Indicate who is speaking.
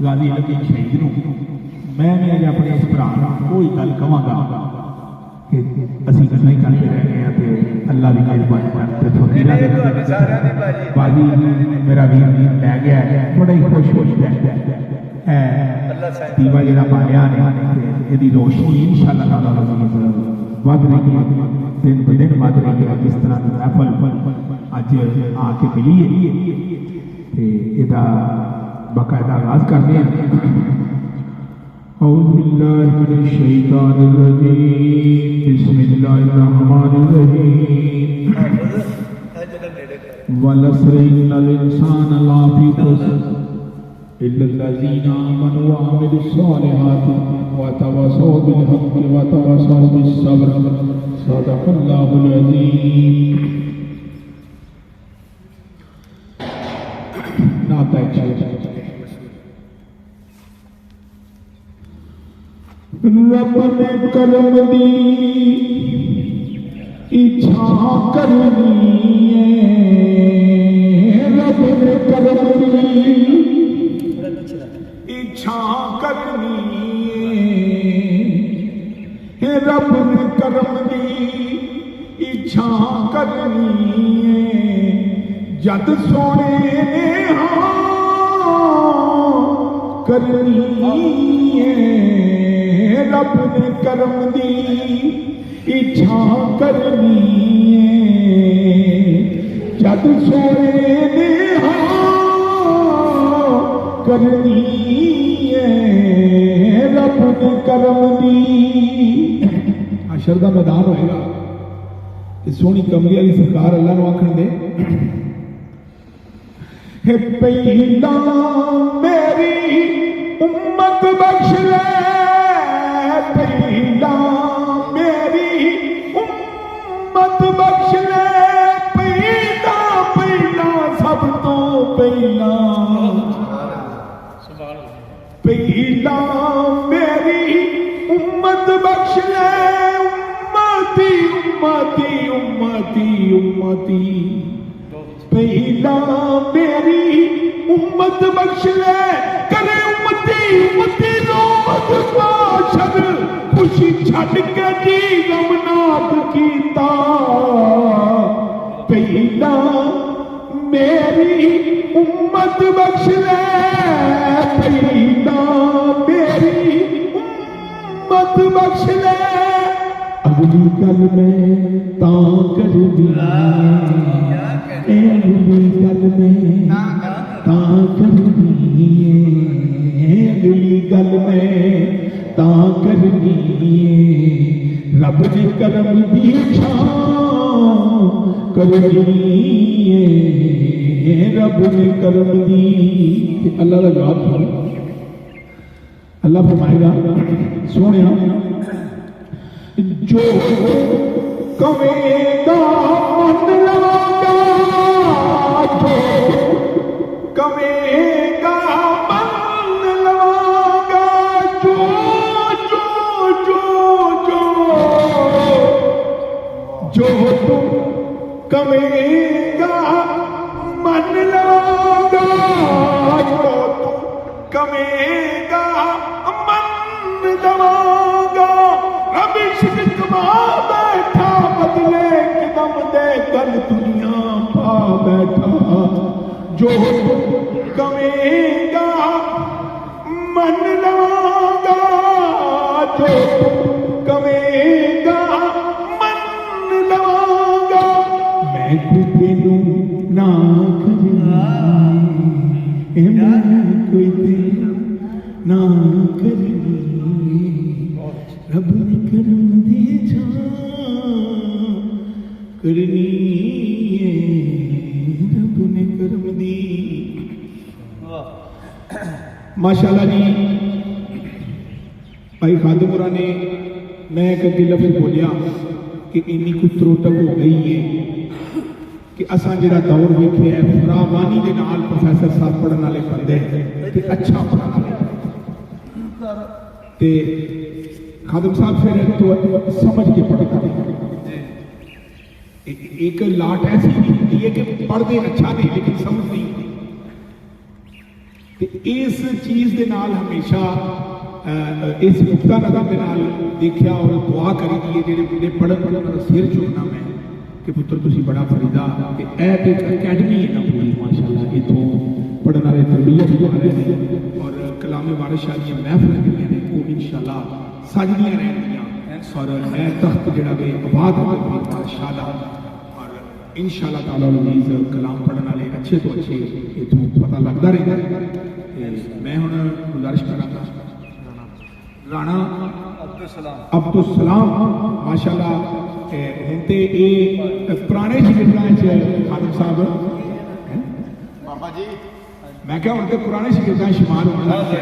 Speaker 1: गाजी लगी शहीद नूं मैं भी अज अपने इस भरा कोई गल कहांगा कि असीं गल्लां ही करते रह गए तो अल्लाह की मेहरबानी बाजी मेरा वीर लै गया बड़ा ही खुश हो गया दीवा जो बालिया ने यदि रोशनी इंशाअल्लाह वध रही है दिन ब दिन वध रही है जिस तरह की महफल अज आके मिली है इसका बाकायदा आगाज करते हैं। औज़ु बिल्लाहि मिनश शैतानिर रजीम बिस्मिल्लाहिर्रहमानिर्रहीम वल अस्रि इन्नल इंसाना लफी खुस्र इल्लल्लज़ीना आमनू व अमिलुस्सॉलिहाति व तवासौ बिल हक़्क़ि व तवासौ बिस सब्र सदक़ल्लाहुल अज़ीम। नाता रब ने करम दी इच्छा करनी है, रब ने करम दी इच्छा करनी है, रब ने करम दी इच्छा करनी है, जद सोने ने हाँ करनी है, रब ने करम दी इच्छा करनी है, जद सोने ने हाँ करनी है, रब ने करम दी। अशर का मैदान होएगा सोहनी कमली वाली सरकार अल्लाह नूं आखण दे पहला मेरी उम्मत बख्श ले, पहला मेरी उम्मत बख्श ले, पहला पहला सब तो पहला, पहला मेरी उम्मत बख्श ले, उम्मती उम्मती उम्मती उम्मती, पहला मेरी उम्मत बख्श ले, करे उम्मती उम्मती रोमत बाशर, खुशी छड़ के जी गमनाक कीता, पहला मेरी उम्मत बख्श ले, पहला मेरी उम्मत बख्श ले, अगली गल में तां कर दी, अगली गल में तां कर दी, अगली गल में तां कर दी, रब ने करम दी इच्छा करनी है, रब ने करम दी। अल्लाह का जवाब सुनो, अल्लाह फरमाएगा सोने जो कवेगा मन लगा, जो कवेगा मन लगा, जो जो जो जो जो तुम कवेगा मन लगा, जो तुम कवेगा मन लगा, रब इश्क बैठा बदले कदम दे कल दुनिया पा बैठा, जो कवेगा मन लगा, जो कवेगा मन लगा, मैं कोई तेनू ना करनी, मैं कोई तेनू ना करनी, रब ने करम दी इच्छा करनी है, रब ने करम दी। माशाअल्लाह जी भाई खादमुरा ने मैं एक अगे लफ्ज़ बोलिया कि इन्नी कुछ त्रोटक हो गई है कि असा जिहड़ा दौर वेखे है फरावानी के नाल प्रोफैसर साहब पढ़ने वाले बंदे ते अच्छा पढ़ाने ते खादम साहब फिर तो समझ के पढ़ता है। एक लाट ऐसी होती है कि पढ़ते अच्छा नहीं लेकिन समझ नहीं होती। ते इस चीज़ के नाल हमेशा इस नुकता नज़र के नाल देखिया और दुआ करी दी है जेडे मुंडे पढ़न उन्होंने सिर चुकना मैं कि पुत्र तुसी बड़ा फरीदा कि एक अकैडमी है ना पूरी माशाअल्लाह इतों पढ़ने वाले तरबियत भी आ रहे हैं और कलाम वारिस शाह दी महफिल भी ने वो इंशाअल्लाह सजदियां रहंदियां और ए तख्त जेड़ा वे आबाद होगा शादा और इंशाअल्लाह ताला अजीज कलाम पढ़ने वाले अच्छे तो अच्छे इतों पता लगता रहेगा। मैं हुण गुजारिश करांगा राणा अब्दुल सलाम माशाअल्लाह हुण ते ये पुराने शिगिर्दां च खालिद साहब
Speaker 2: बाबा जी
Speaker 1: मैं क्या हुण ते पुराने शिगिर्दां शुमार होने लगे